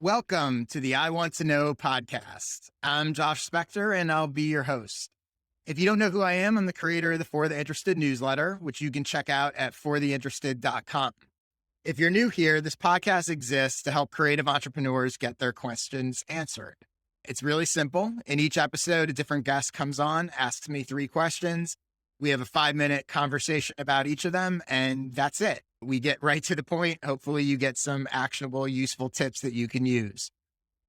Welcome to the I Want to Know podcast. I'm Josh Spector, and I'll be your host. If you don't know who I am, I'm the creator of the For the Interested newsletter, which you can check out at fortheinterested.com. If you're new here, this podcast exists to help creative entrepreneurs get their questions answered. It's really simple. In each episode, a different guest comes on, asks me 3 questions. We have a 5-minute conversation about each of them, and that's it. We get right to the point. Hopefully you get some actionable, useful tips that you can use.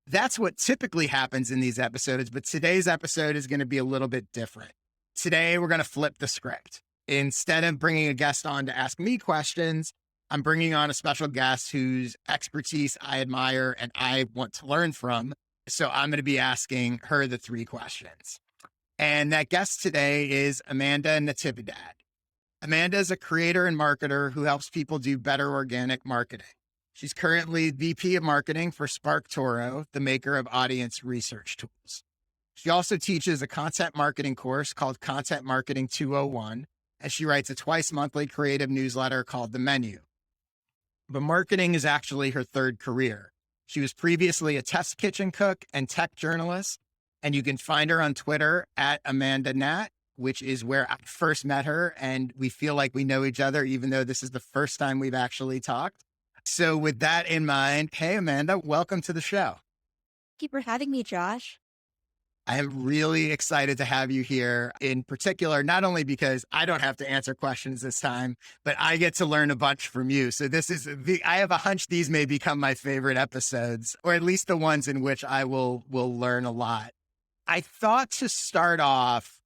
That's what typically happens in these episodes, but today's episode is going to be a little bit different. Today, we're going to flip the script. Instead of bringing a guest on to ask me questions, I'm bringing on a special guest whose expertise I admire and I want to learn from. So I'm going to be asking her the 3 questions. And that guest today is Amanda Natividad. Amanda is a creator and marketer who helps people do better organic marketing. She's currently VP of Marketing for SparkToro, the maker of audience research tools. She also teaches a content marketing course called Content Marketing 201, and she writes a twice-monthly creative newsletter called The Menu. But marketing is actually her 3rd career. She was previously a test kitchen cook and tech journalist, and you can find her on Twitter at Amanda Nat, which is where I first met her. And we feel like we know each other, even though this is the first time we've actually talked. So with that in mind, hey, Amanda, welcome to the show. Thank you for having me, Josh. I am really excited to have you here in particular, not only because I don't have to answer questions this time, but I get to learn a bunch from you. So I have a hunch these may become my favorite episodes, or at least the ones in which I will learn a lot. I thought to start off,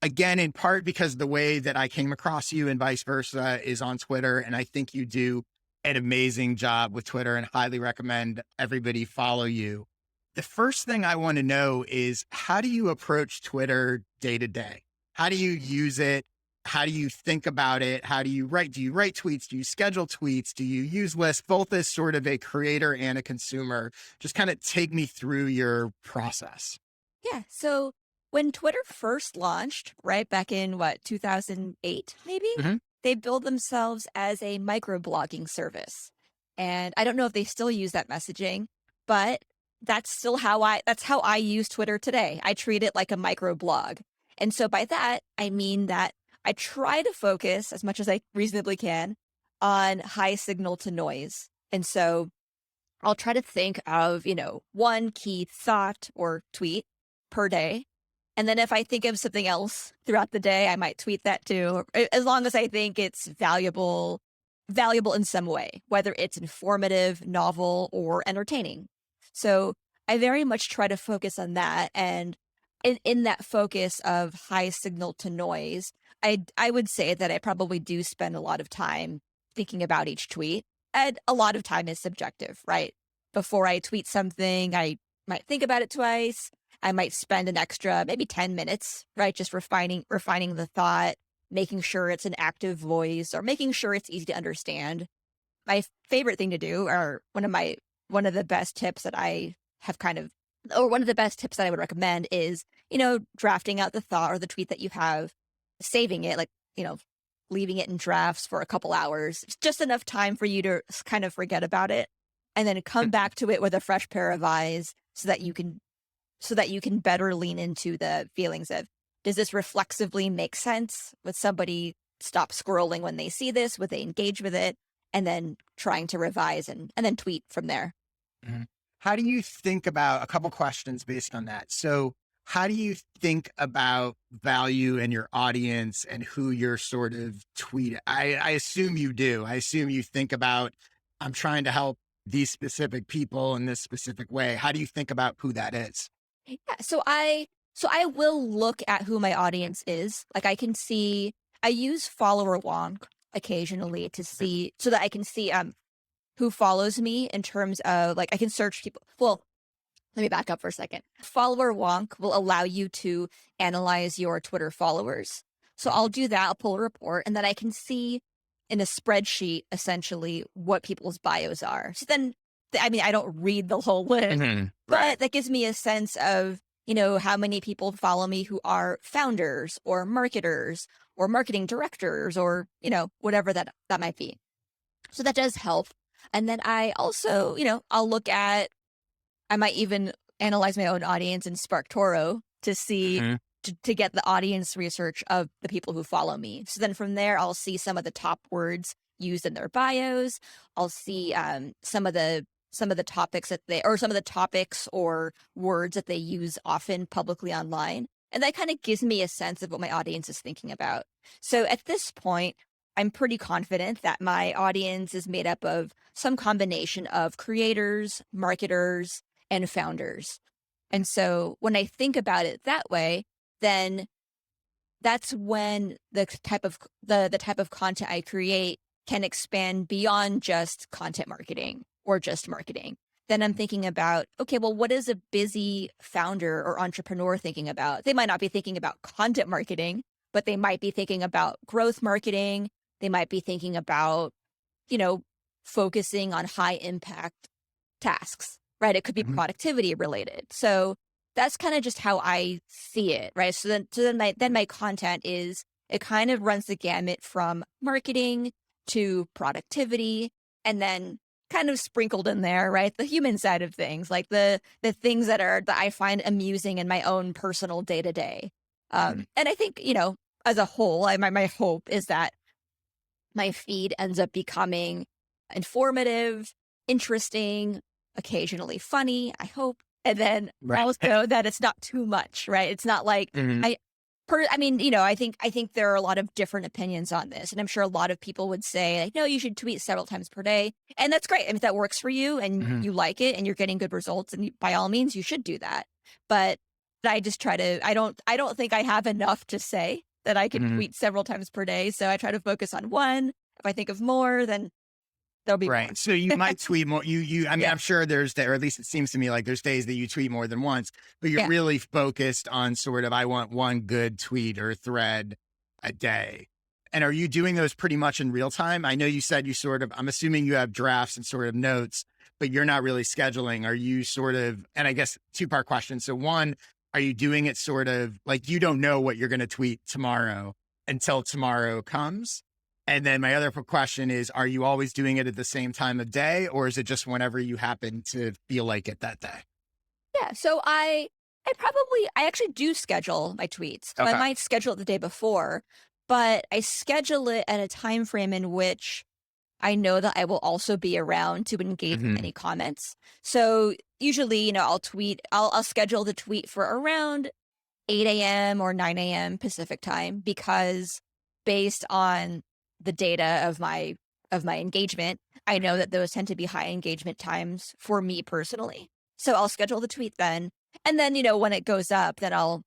again, in part because the way that I came across you and vice versa is on Twitter. And I think you do an amazing job with Twitter and highly recommend everybody follow you. The first thing I want to know is, how do you approach Twitter day to day? How do you use it? How do you think about it? How do you write? Do you write tweets? Do you schedule tweets? Do you use lists? Both as sort of a creator and a consumer. Just kind of take me through your process. Yeah. So when Twitter first launched, right back in 2008, maybe, they built themselves as a microblogging service. And I don't know if they still use that messaging, but that's how I use Twitter today. I treat it like a microblog. And so by that, I mean that I try to focus as much as I reasonably can on high signal to noise. And so I'll try to think of, one key thought or tweet per day. And then if I think of something else throughout the day, I might tweet that too, as long as I think it's valuable in some way, whether it's informative, novel, or entertaining. So I very much try to focus on that. And in that focus of high signal to noise, I would say that I probably do spend a lot of time thinking about each tweet. And a lot of time is subjective, right? Before I tweet something, I might think about it twice. I might spend an extra maybe 10 minutes, right? Just refining the thought, making sure it's an active voice or making sure it's easy to understand. My favorite thing to do, or one of the best tips that I have one of the best tips that I would recommend is, drafting out the thought or the tweet that you have, saving it, leaving it in drafts for a couple hours. It's just enough time for you to kind of forget about it and then come back to it with a fresh pair of eyes so that you can better lean into the feelings of, does this reflexively make sense? Would somebody stop scrolling when they see this? Would they engage with it? And then trying to revise and then tweet from there. Mm-hmm. How do you think about, a couple questions based on that? So how do you think about value in your audience and who you're sort of tweeting? I assume you do. I assume you think about, I'm trying to help these specific people in this specific way. How do you think about who that is? Yeah, so I will look at who my audience is. Like I use follower wonk occasionally to see, so that I can see who follows me in terms of, I can search people. Well, let me back up for a second. Follower wonk will allow you to analyze your Twitter followers. So I'll do that. I'll pull a report, and then I can see in a spreadsheet essentially what people's bios are. So then, I don't read the whole list, but that gives me a sense of, how many people follow me who are founders or marketers or marketing directors or, whatever that might be. So that does help. And then I also, I'll look at I might even analyze my own audience in SparkToro to see, to get the audience research of the people who follow me. So then from there, I'll see some of the top words used in their bios. I'll see some of the topics some of the topics or words that they use often publicly online. And that kind of gives me a sense of what my audience is thinking about. So at this point, I'm pretty confident that my audience is made up of some combination of creators, marketers, and founders. And so when I think about it that way, then that's when the type of content I create can expand beyond just content marketing or just marketing. Then I'm thinking about, okay, well, what is a busy founder or entrepreneur thinking about? They might not be thinking about content marketing, but they might be thinking about growth marketing. They might be thinking about, focusing on high impact tasks, right? It could be productivity related. So that's kind of just how I see it, right? So then my content is, it kind of runs the gamut from marketing to productivity, and then kind of sprinkled in there, right, the human side of things, like the things that I find amusing in my own personal day to day. And I think, as a whole, my hope is that my feed ends up becoming informative, interesting, occasionally funny, I hope. And then also that it's not too much, right? It's not like I think there are a lot of different opinions on this, and I'm sure a lot of people would say, like, no, you should tweet several times per day, and that's great. I mean, if that works for you and you like it and you're getting good results, and by all means, you should do that. But I just try to. I don't think I have enough to say that I can tweet several times per day, so I try to focus on one. If I think of more, then there'll be more. So you might tweet more. I mean, I'm sure there's, or at least it seems to me like there's days that you tweet more than once, but you're really focused on sort of, I want one good tweet or thread a day. And are you doing those pretty much in real time? I know you said you sort of, I'm assuming you have drafts and sort of notes, but you're not really scheduling. Are you sort of, and I guess 2-part question. So one, are you doing it sort of like you don't know what you're going to tweet tomorrow until tomorrow comes? And then my other question is, are you always doing it at the same time of day, or is it just whenever you happen to feel like it that day? Yeah. So I actually do schedule my tweets. So I might schedule it the day before, but I schedule it at a time frame in which I know that I will also be around to engage in any comments. So usually, I'll schedule the tweet for around 8 a.m. or 9 a.m. Pacific time, because based on the data of my engagement, I know that those tend to be high engagement times for me personally. So I'll schedule the tweet then. And then, when it goes up, then I'll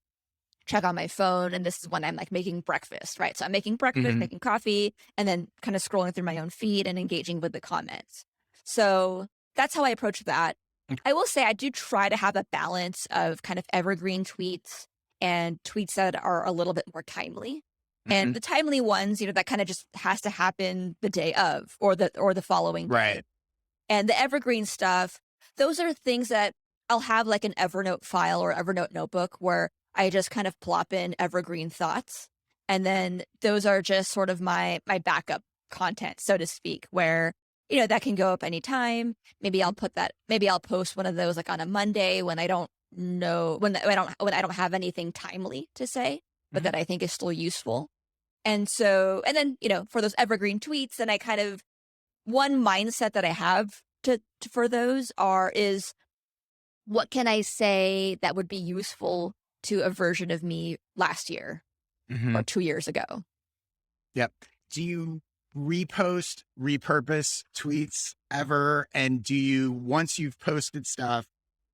check on my phone. And this is when I'm like making breakfast, right? So I'm making breakfast, making coffee, and then kind of scrolling through my own feed and engaging with the comments. So that's how I approach that. I will say I do try to have a balance of kind of evergreen tweets and tweets that are a little bit more timely. And the timely ones, that kind of just has to happen the day of or the following day. Right. And the evergreen stuff, those are things that I'll have like an Evernote file or Evernote notebook where I just kind of plop in evergreen thoughts. And then those are just sort of my backup content, so to speak, where, that can go up anytime. Maybe I'll post one of those like on a Monday when I don't know, when I don't have anything timely to say, but that I think is still useful. And so, and then, for those evergreen tweets, then I kind of, one mindset that I have for those is what can I say that would be useful to a version of me last year or 2 years ago? Yep. Do you repost, repurpose tweets ever? And do you, once you've posted stuff,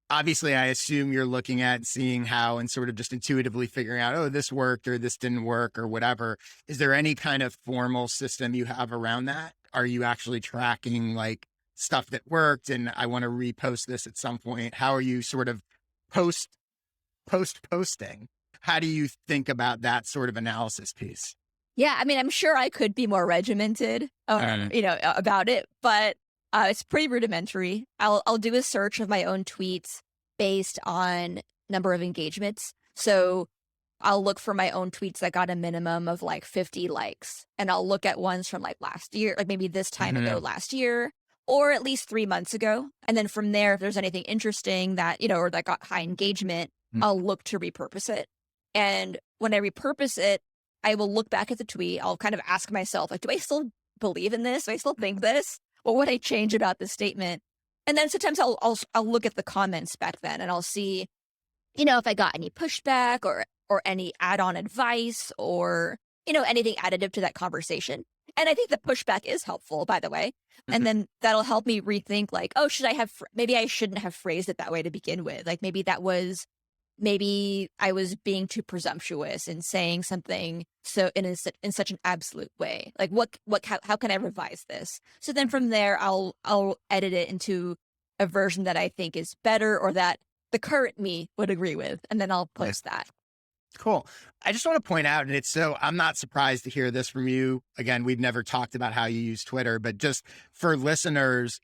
obviously I assume you're looking at seeing how and sort of just intuitively figuring out, oh, this worked or this didn't work or whatever. Is there any kind of formal system you have around that? Are you actually tracking like stuff that worked and I want to repost this at some point? How are you sort of posting? How do you think about that sort of analysis piece? Yeah, I mean, I'm sure I could be more regimented, about it, but it's pretty rudimentary. I'll do a search of my own tweets based on number of engagements. So I'll look for my own tweets that got a minimum of like 50 likes, and I'll look at ones from like last year, like maybe this time ago last year, or at least 3 months ago. And then from there, if there's anything interesting that, or that got high engagement, I'll look to repurpose it. And when I repurpose it, I will look back at the tweet. I'll kind of ask myself, like, do I still believe in this? Do I still think this? What would I change about this statement? And then sometimes I'll look at the comments back then and I'll see, if I got any pushback or any add-on advice or, anything additive to that conversation. And I think the pushback is helpful, by the way. And then that'll help me rethink like, oh, maybe I shouldn't have phrased it that way to begin with. Like maybe I was being too presumptuous in saying something so in such an absolute way. Like how can I revise this? So then from there, I'll edit it into a version that I think is better or that the current me would agree with. And then I'll post that. Cool. I just want to point out, and I'm not surprised to hear this from you. Again, we've never talked about how you use Twitter, but just for listeners,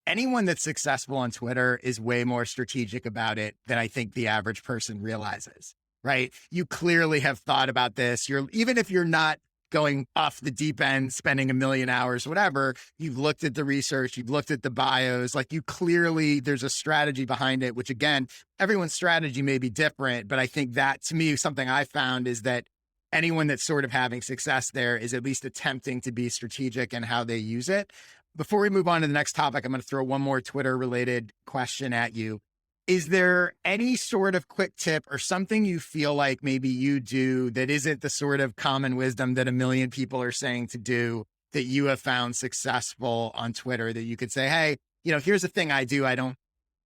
anyone that's successful on Twitter is way more strategic about it than I think the average person realizes, right? You clearly have thought about this. Even if you're not going off the deep end, spending 1 million hours, whatever, you've looked at the research, you've looked at the bios, like there's a strategy behind it, which again, everyone's strategy may be different, but I think that to me, something I found is that anyone that's sort of having success there is at least attempting to be strategic in how they use it. Before we move on to the next topic, I'm going to throw one more Twitter related question at you. Is there any sort of quick tip or something you feel like maybe you do that isn't the sort of common wisdom that 1 million people are saying to do that you have found successful on Twitter that you could say, hey, here's the thing I do. I don't,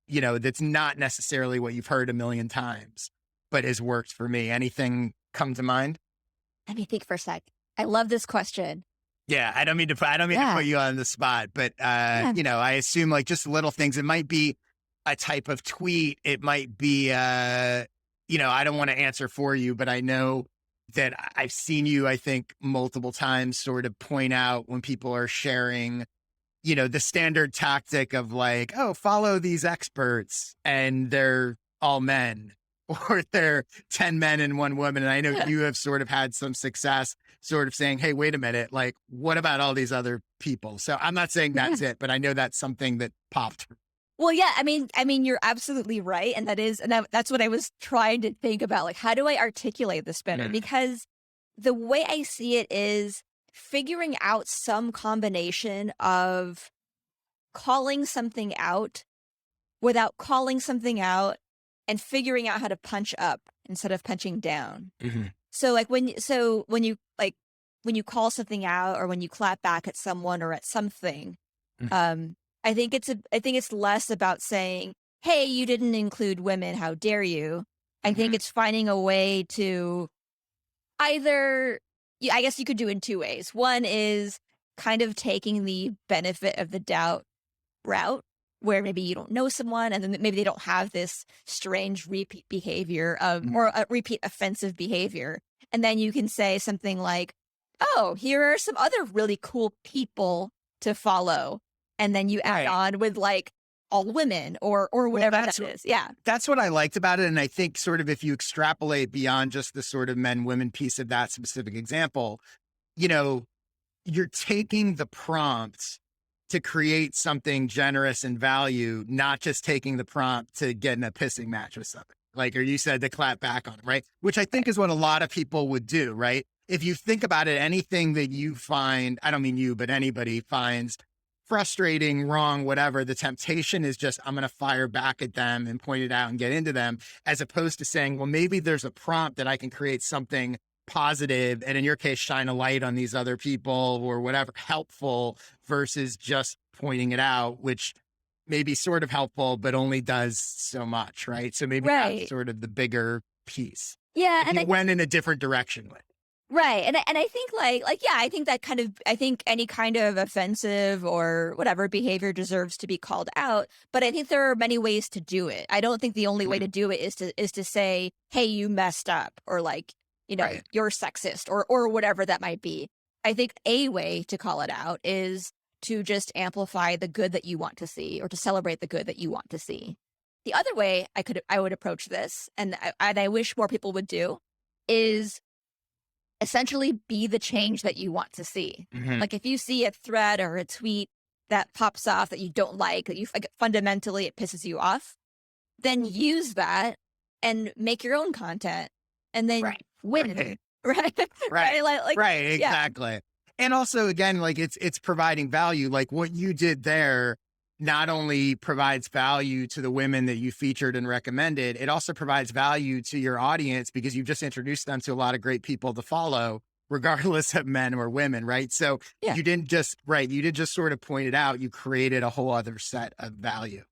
that's not necessarily what you've heard 1 million times, but has worked for me. Anything come to mind? Let me think for a sec. I love this question. Yeah, I don't mean to put you on the spot, but I assume like just little things. It might be a type of tweet. It might be, I don't want to answer for you, but I know that I've seen you, I think, multiple times sort of point out when people are sharing, the standard tactic of like, oh, follow these experts and they're all men or they're 10 men and 1 woman. And I know you have sort of had some success sort of saying, hey, wait a minute, like, what about all these other people? So I'm not saying that's it, but I know that's something that popped. Well, yeah, I mean, you're absolutely right. And that's what I was trying to think about. Like, how do I articulate this better? Because the way I see it is figuring out some combination of calling something out without calling something out and figuring out how to punch up instead of punching down. So like when you call something out or when you clap back at someone or at something, I think it's less about saying, hey, you didn't include women, how dare you? I think it's finding a way to I guess you could do it in 2 ways. One is kind of taking the benefit of the doubt route where maybe you don't know someone and then maybe they don't have this strange repeat behavior or a repeat offensive behavior. And then you can say something like, oh, here are some other really cool people to follow. And then you add on with like all women or whatever that is. Yeah. That's what I liked about it. And I think sort of if you extrapolate beyond just the sort of men, women piece of that specific example, you're taking the prompts to create something generous and value, not just taking the prompt to get in a pissing match with something. Like, or you said to clap back on it, right? Which I think is what a lot of people would do, right? If you think about it, anything that you find, I don't mean you, but anybody finds frustrating, wrong, whatever, the temptation is just, I'm going to fire back at them and point it out and get into them, as opposed to saying, well, maybe there's a prompt that I can create something positive, and in your case, shine a light on these other people or whatever, helpful, versus just pointing it out, which may be sort of helpful, but only does so much, right? So maybe that's sort of the bigger piece. Yeah. And you went in a different direction with it. Right. And I think I think that I think any kind of offensive or whatever behavior deserves to be called out. But I think there are many ways to do it. I don't think the only way to do it is to say, hey, you messed up, or like, you're sexist or whatever that might be. I think a way to call it out is to just amplify the good that you want to see or to celebrate the good that you want to see. The other way I would approach this, and I wish more people would do, is essentially be the change that you want to see. Like if you see a thread or a tweet that pops off that you don't like, that you like, fundamentally it pisses you off, then use that and make your own content and then win. Right. Right. Like, Right. yeah. Exactly. And also, again, like it's providing value. Like what you did there not only provides value to the women that you featured and recommended, it also provides value to your audience because you've just introduced them to a lot of great people to follow, regardless of men or women. Right. So Yeah. you didn't just sort of point it out. You created a whole other set of value.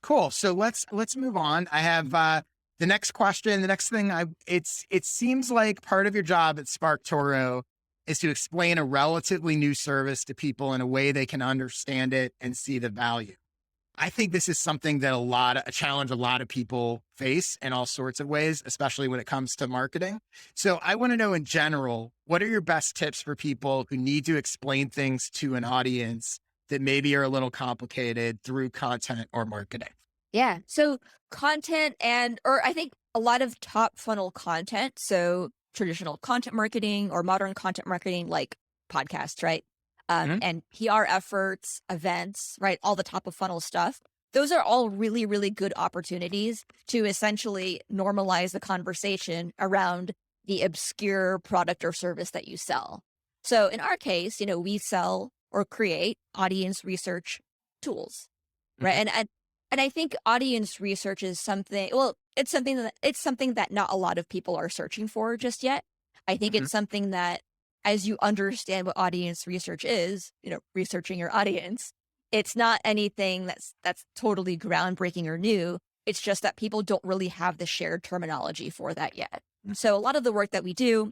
Cool. So let's move on. I have the next question. The next thing it seems like part of your job at SparkToro is to explain a relatively new service to people in a way they can understand it and see the value. I think this is something that a challenge a lot of people face in all sorts of ways, especially when it comes to marketing. So I want to know in general, what are your best tips for people who need to explain things to an audience that maybe are a little complicated through content or marketing? Yeah. So content or I think a lot of top funnel content. So traditional content marketing or modern content marketing, like podcasts, right? And PR efforts, events, right? All the top of funnel stuff. Those are all really, really good opportunities to essentially normalize the conversation around the obscure product or service that you sell. So in our case, we sell or create audience research tools, right? And I think audience research is it's something that not a lot of people are searching for just yet. I think it's something that, as you understand what audience research is, researching your audience, it's not anything that's totally groundbreaking or new. It's just that people don't really have the shared terminology for that yet. So a lot of the work that we do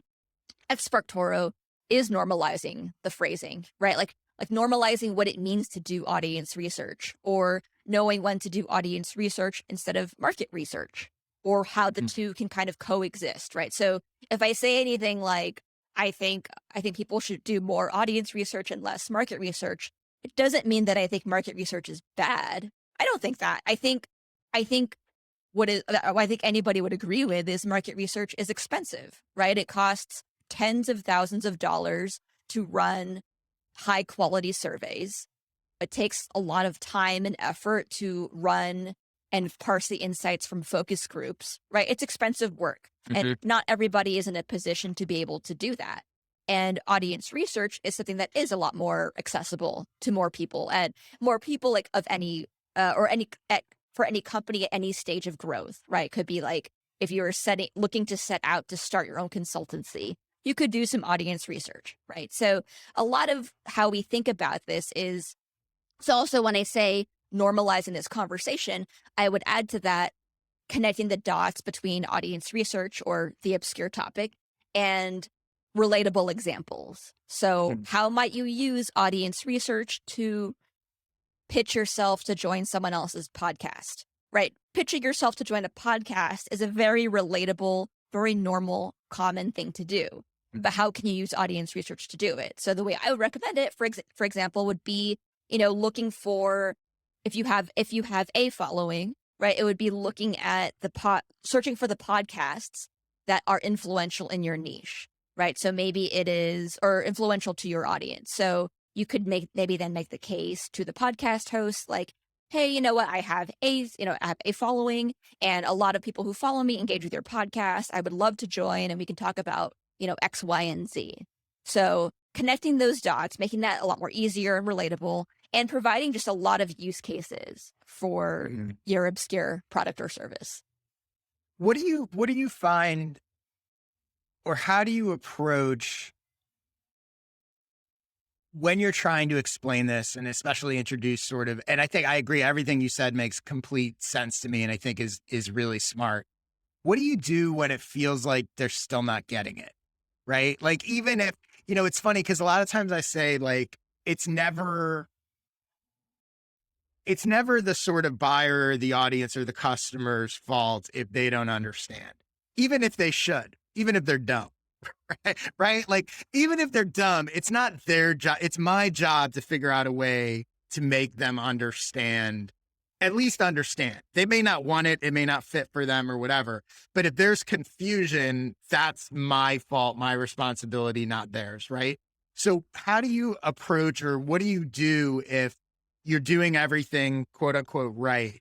at SparkToro is normalizing the phrasing, right? Like normalizing what it means to do audience research, or knowing when to do audience research instead of market research, or how the two can kind of coexist, right? So if I say anything like, I think people should do more audience research and less market research, it doesn't mean that I think market research is bad. I don't think that. I think what I think anybody would agree with is market research is expensive, right? It costs tens of thousands of dollars to run high quality surveys. It takes a lot of time and effort to run and parse the insights from focus groups, right? It's expensive work. And not everybody is in a position to be able to do that. And audience research is something that is a lot more accessible to more people, and more people like of any for any company at any stage of growth, right? Could be like if you're looking to set out to start your own consultancy, you could do some audience research, right? So a lot of how we think about this is, so also when I say normalizing this conversation, I would add to that connecting the dots between audience research or the obscure topic and relatable examples. So how might you use audience research to pitch yourself to join someone else's podcast, right? Pitching yourself to join a podcast is a very relatable, very normal, common thing to do. But how can you use audience research to do it? So the way I would recommend it, for example, would be, looking for, if you have a following, right? It would be looking at searching for the podcasts that are influential in your niche, right? So maybe it is, or influential to your audience. So you could maybe then make the case to the podcast host, like, hey, you know what? I have a following, and a lot of people who follow me engage with your podcast. I would love to join, and we can talk about, X, Y, and Z. So connecting those dots, making that a lot more easier and relatable, and providing just a lot of use cases for your obscure product or service. What do you find, or how do you approach when you're trying to explain this, and especially introduce sort of, and I think I agree, everything you said makes complete sense to me, and I think is really smart. What do you do when it feels like they're still not getting it? Right? Like, even if, it's funny because a lot of times I say, like, it's never the sort of buyer or the audience or the customer's fault if they don't understand, even if they should, even if they're dumb. Right? Like, even if they're dumb, it's not their job. It's my job to figure out a way to make them understand, at least understand. They may not want it. It may not fit for them or whatever. But if there's confusion, that's my fault, my responsibility, not theirs. Right? So how do you approach, or what do you do if you're doing everything quote unquote right,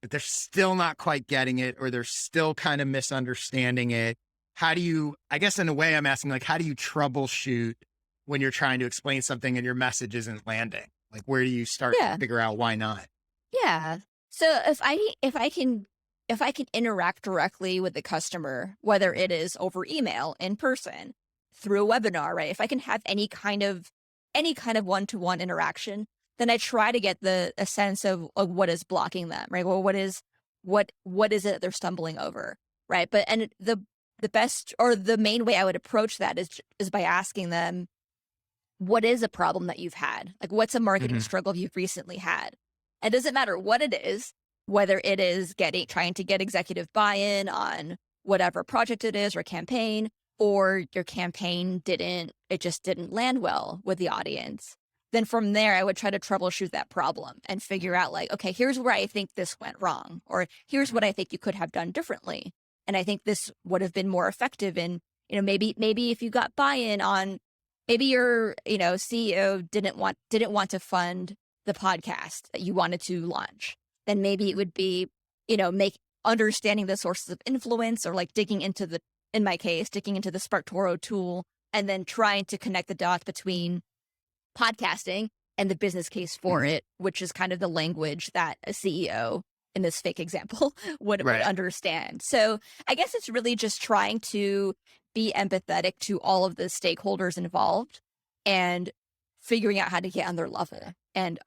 but they're still not quite getting it, or they're still kind of misunderstanding it. How do you, I guess in a way I'm asking, like, how do you troubleshoot when you're trying to explain something and your message isn't landing? Like, where do you start to Yeah. figure out why not? Yeah. So if I can interact directly with the customer, whether it is over email, in person, through a webinar, right? If I can have any kind of one-to-one interaction, then I try to get a sense of what is blocking them, right? Well, what is it that they're stumbling over, right? But and the best or the main way I would approach that is by asking them, what is a problem that you've had? Like, what's a marketing Hmm. struggle you've recently had? It doesn't matter what it is, whether it is trying to get executive buy-in on whatever project it is or campaign, or your campaign just didn't land well with the audience. Then from there, I would try to troubleshoot that problem and figure out, like, okay, here's where I think this went wrong, or here's what I think you could have done differently. And I think this would have been more effective in, maybe if you got buy-in on, maybe your, CEO didn't want to fund the podcast that you wanted to launch, then maybe it would be, make understanding the sources of influence, or like in my case, digging into the Sparktoro tool and then trying to connect the dots between podcasting and the business case for it, which is kind of the language that a CEO in this fake example would Right. understand. So I guess it's really just trying to be empathetic to all of the stakeholders involved and figuring out how to get on their level and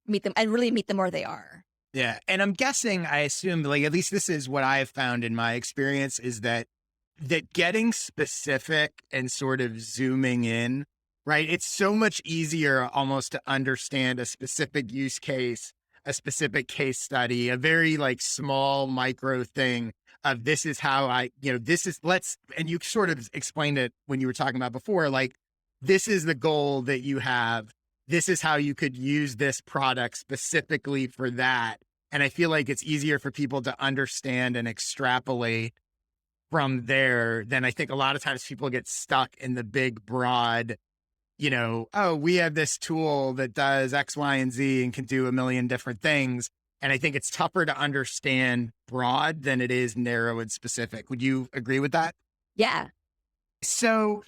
meet them and really meet them where they are. Yeah. And I'm guessing, I assume, like, at least this is what I've found in my experience, is that getting specific and sort of zooming in, right? It's so much easier almost to understand a specific use case, a specific case study, a very like small micro thing of, this is how this is, and you sort of explained it when you were talking about before, like, this is the goal that you have. This is how you could use this product specifically for that. And I feel like it's easier for people to understand and extrapolate from there than I think a lot of times people get stuck in the big, broad, oh, we have this tool that does X, Y, and Z and can do a million different things. And I think it's tougher to understand broad than it is narrow and specific. Would you agree with that? Yeah. So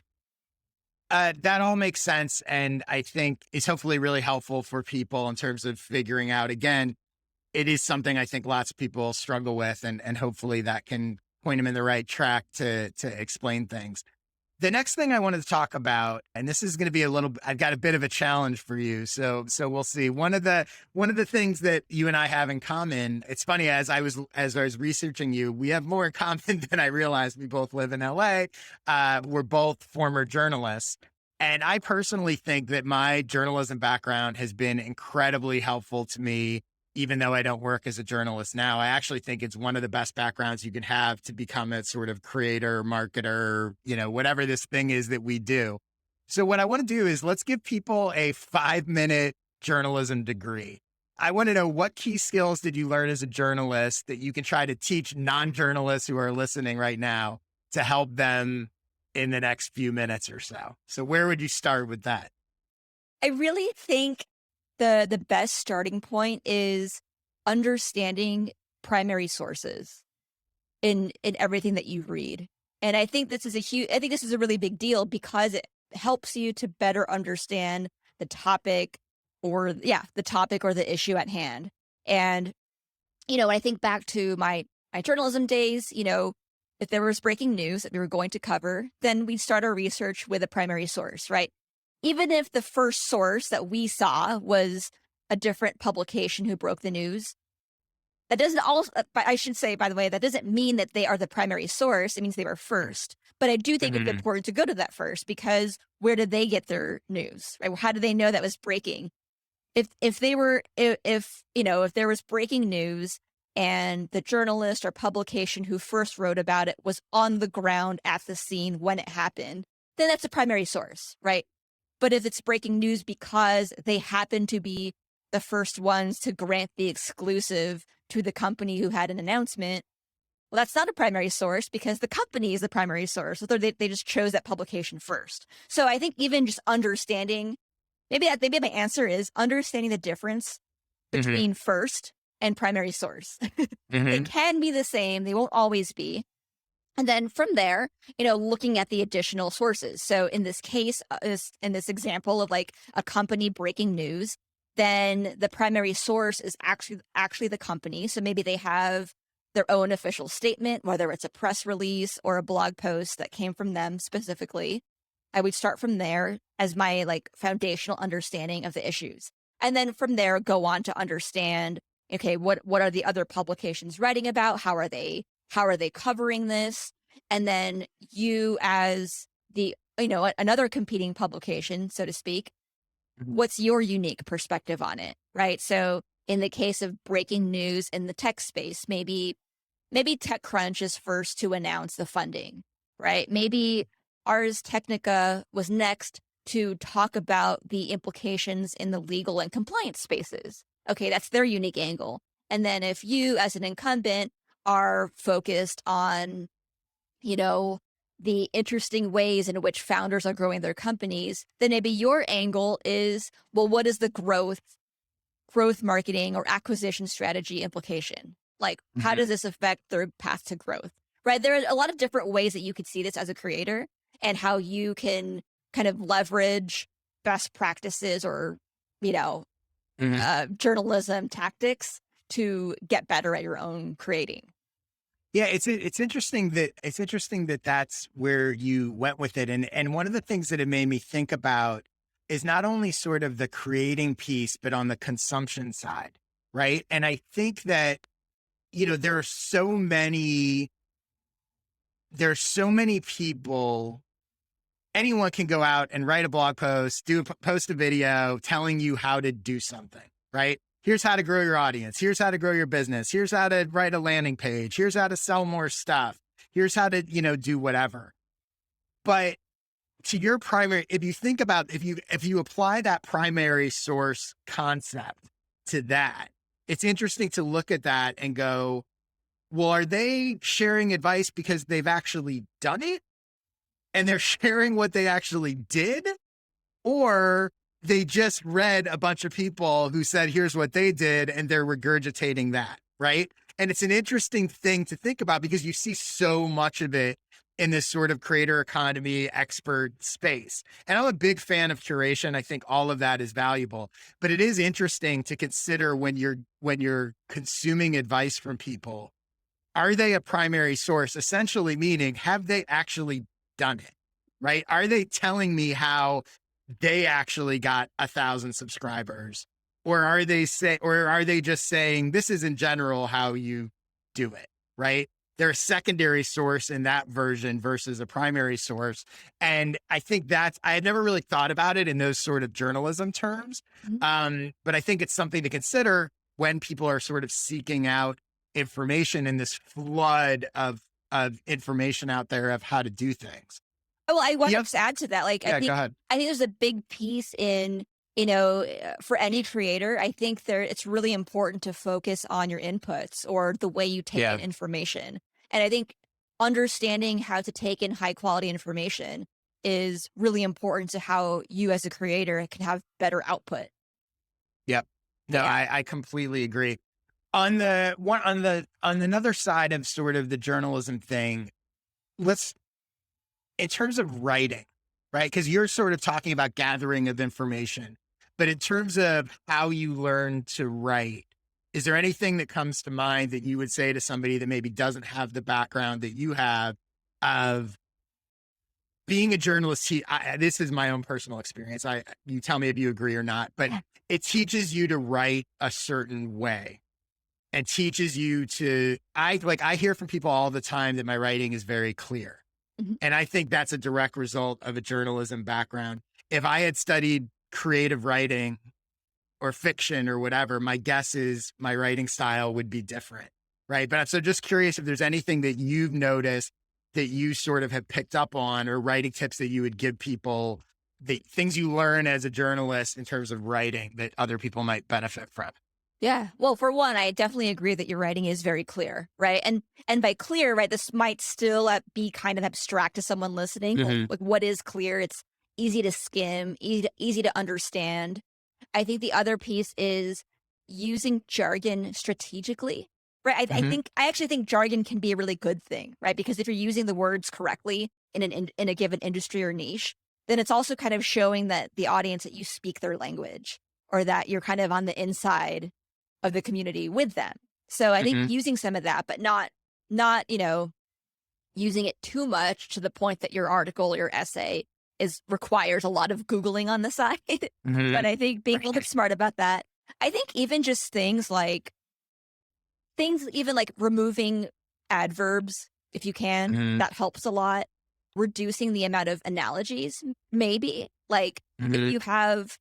that all makes sense. And I think it's hopefully really helpful for people in terms of figuring out, again, it is something I think lots of people struggle with, and hopefully that can point them in the right track to explain things. The next thing I wanted to talk about, and this is going to be I've got a bit of a challenge for you. So we'll see. One of the things that you and I have in common, it's funny, as I was researching you, we have more in common than I realized. We both live in LA. We're both former journalists. And I personally think that my journalism background has been incredibly helpful to me, even though I don't work as a journalist now. I actually think it's one of the best backgrounds you can have to become a sort of creator, marketer, whatever this thing is that we do. So what I want to do is, let's give people a 5-minute journalism degree. I want to know, what key skills did you learn as a journalist that you can try to teach non-journalists who are listening right now to help them in the next few minutes or so? So where would you start with that? I really think the best starting point is understanding primary sources in everything that you read. And I think this is a really big deal, because it helps you to better understand the topic or the issue at hand. And, when I think back to my journalism days, if there was breaking news that we were going to cover, then we'd start our research with a primary source, right? Even if the first source that we saw was a different publication who broke the news, that doesn't also, I should say, by the way, that doesn't mean that they are the primary source. It means they were first. But I do think it's important to go to that first, because where did they get their news, right? How do they know that was breaking? If there was breaking news and the journalist or publication who first wrote about it was on the ground at the scene when it happened, then that's a primary source, right? But if it's breaking news because they happen to be the first ones to grant the exclusive to the company who had an announcement, well, that's not a primary source, because the company is the primary source. So they just chose that publication first. So I think even just understanding maybe my answer is understanding the difference between first and primary source. They can be the same. They won't always be. And then from there, looking at the additional sources. So in this case, in this example of like a company breaking news, then the primary source is actually the company. So maybe they have their own official statement, whether it's a press release or a blog post that came from them specifically. I would start from there as my like foundational understanding of the issues. And then from there, go on to understand, okay, what are the other publications writing about? How are they covering this? And then you as the, another competing publication, so to speak, what's your unique perspective on it, right? So in the case of breaking news in the tech space, maybe TechCrunch is first to announce the funding, right? Maybe Ars Technica was next to talk about the implications in the legal and compliance spaces. Okay, that's their unique angle. And then if you as an incumbent are focused on, the interesting ways in which founders are growing their companies, then maybe your angle is, well, what is the growth marketing or acquisition strategy implication? Like, how does this affect their path to growth, right? There are a lot of different ways that you could see this as a creator and how you can kind of leverage best practices or, journalism tactics to get better at your own creating. Yeah, it's interesting that that's where you went with it. And one of the things that it made me think about is not only sort of the creating piece, but on the consumption side, right? And I think that, there are so many people, anyone can go out and write a blog post, post a video telling you how to do something, right? Here's how to grow your audience. Here's how to grow your business. Here's how to write a landing page. Here's how to sell more stuff. Here's how to, do whatever. But to your primary, if you think about, if you apply that primary source concept to that, it's interesting to look at that and go, well, are they sharing advice because they've actually done it and they're sharing what they actually did? Or they just read a bunch of people who said, here's what they did, and they're regurgitating that, right? And it's an interesting thing to think about because you see so much of it in this sort of creator economy expert space. And I'm a big fan of curation. I think all of that is valuable, but it is interesting to consider when you're consuming advice from people, are they a primary source? Essentially meaning, have they actually done it, right? Are they telling me how they actually got 1,000 subscribers, or are they just saying this is in general how you do it, right? They're a secondary source in that version versus a primary source. And I think I had never really thought about it in those sort of journalism terms. But I think it's something to consider when people are sort of seeking out information in this flood of information out there of how to do things. Well, I want to add to that. Like, go ahead. I think there's a big piece in, for any creator, I think it's really important to focus on your inputs or the way you take in information. And I think understanding how to take in high quality information is really important to how you as a creator can have better output. Yep. No, yeah. I completely agree. On another side of sort of the journalism thing, in terms of writing, right? Because you're sort of talking about gathering of information, but in terms of how you learn to write, is there anything that comes to mind that you would say to somebody that maybe doesn't have the background that you have of being a journalist? This is my own personal experience. You tell me if you agree or not, but it teaches you to write a certain way and teaches you to, I hear from people all the time that my writing is very clear. And I think that's a direct result of a journalism background. If I had studied creative writing or fiction or whatever, my guess is my writing style would be different, right? But I'm so just curious if there's anything that you've noticed that you sort of have picked up on, or writing tips that you would give people, the things you learn as a journalist in terms of writing that other people might benefit from. Yeah. Well, for one, I definitely agree that your writing is very clear, right? And by clear, right, this might still be kind of abstract to someone listening. Like what is clear? It's easy to skim, easy to understand. I think the other piece is using jargon strategically, right? I actually think jargon can be a really good thing, right? Because if you're using the words correctly in a given industry or niche, then it's also kind of showing that the audience that you speak their language or that you're kind of on the inside of the community with them. So I think using some of that, but not, using it too much to the point that your article or your essay requires a lot of Googling on the side. But I think being a little bit smart about that. I think even just things even like removing adverbs, if you can, that helps a lot. Reducing the amount of analogies, maybe. Like if you have,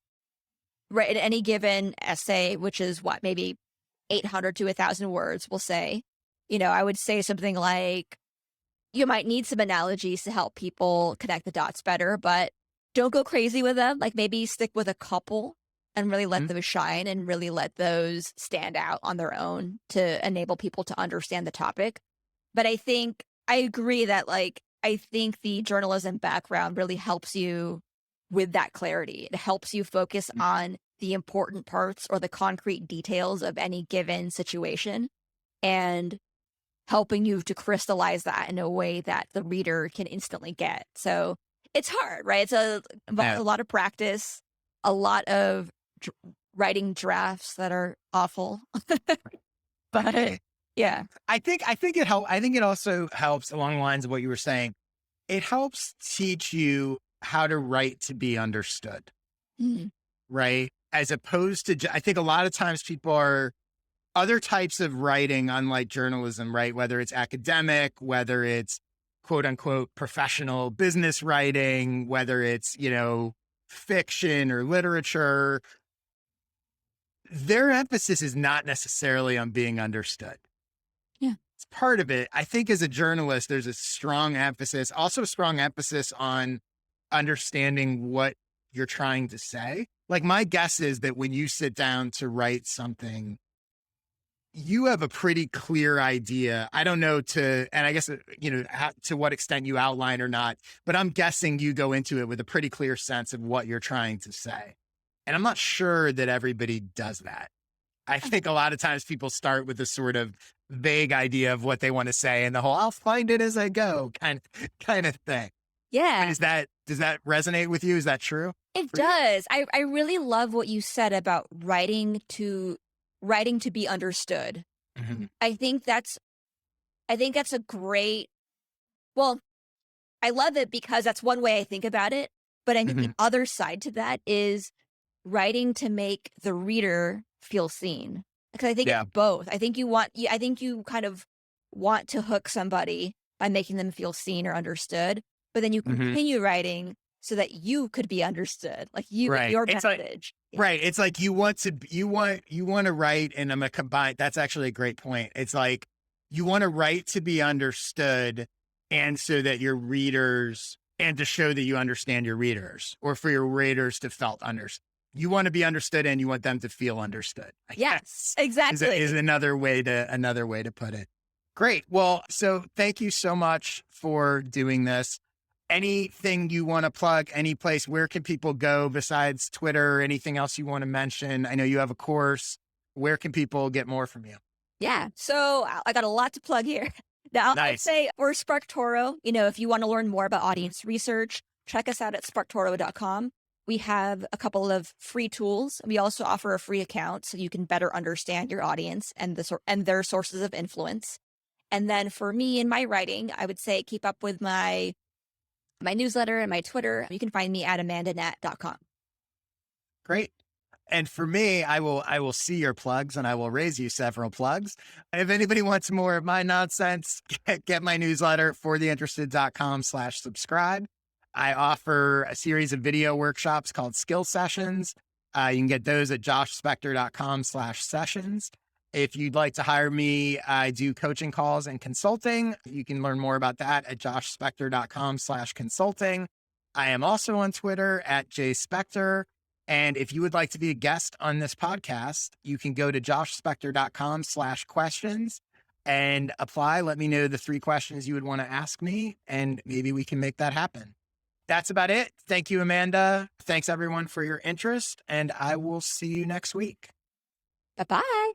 right, in any given essay, which is maybe 800 to 1,000 words, we'll say, I would say something like, you might need some analogies to help people connect the dots better, but don't go crazy with them. Like maybe stick with a couple and really let those shine and really let those stand out on their own to enable people to understand the topic. But I agree that I think the journalism background really helps you with that clarity. It helps you focus on the important parts or the concrete details of any given situation and helping you to crystallize that in a way that the reader can instantly get. So it's hard, right? It's a lot of practice, a lot of writing drafts that are awful. But yeah, I think it also helps along the lines of what you were saying. It helps teach you how to write to be understood, right? As opposed to, I think a lot of times people are other types of writing, unlike journalism, right? Whether it's academic, whether it's quote unquote professional business writing, whether it's, fiction or literature, their emphasis is not necessarily on being understood. Yeah. It's part of it. I think as a journalist, there's a strong emphasis, also a strong emphasis on understanding what you're trying to say. Like my guess is that when you sit down to write something, you have a pretty clear idea. I don't know and I guess, to what extent you outline or not, but I'm guessing you go into it with a pretty clear sense of what you're trying to say. And I'm not sure that everybody does that. I think a lot of times people start with a sort of vague idea of what they want to say and the whole, I'll find it as I go kind of thing. Yeah. Does that resonate with you? Is that true? It does. I really love what you said about writing to be understood. I think that's a great, I love it because that's one way I think about it. But I think the other side to that is writing to make the reader feel seen. Because I think it's both. I think you kind of want to hook somebody by making them feel seen or understood, but then you continue writing so that you could be understood, like your message. Right. It's like you want to write, and I'm going to combine. That's actually a great point. It's like you want to write to be understood, and so that your readers, and to show that you understand your readers, or for your readers to felt understood. You want to be understood, and you want them to feel understood. Yes, exactly. Is another way to put it. Great. Well, so thank you so much for doing this. Anything you want to plug, any place, where can people go besides Twitter or anything else you want to mention? I know you have a course. Where can people get more from you? Yeah. So I got a lot to plug here. Now, I'd say we're Sparktoro. If you want to learn more about audience research, check us out at sparktoro.com. We have a couple of free tools. We also offer a free account so you can better understand your audience and their sources of influence. And then for me in my writing, I would say keep up with my newsletter and my Twitter. You can find me at amandanat.com. Great. And for me, I will see your plugs, and I will raise you several plugs. If anybody wants more of my nonsense, get my newsletter, fortheinterested.com/subscribe. I offer a series of video workshops called Skill Sessions. You can get those at joshspector.com/sessions. If you'd like to hire me, I do coaching calls and consulting. You can learn more about that at joshspector.com/consulting. I am also on Twitter at jspector. And if you would like to be a guest on this podcast, you can go to joshspector.com/questions and apply. Let me know the 3 questions you would want to ask me, and maybe we can make that happen. that's about it. Thank you, Amanda. Thanks everyone for your interest, and I will see you next week. Bye-bye.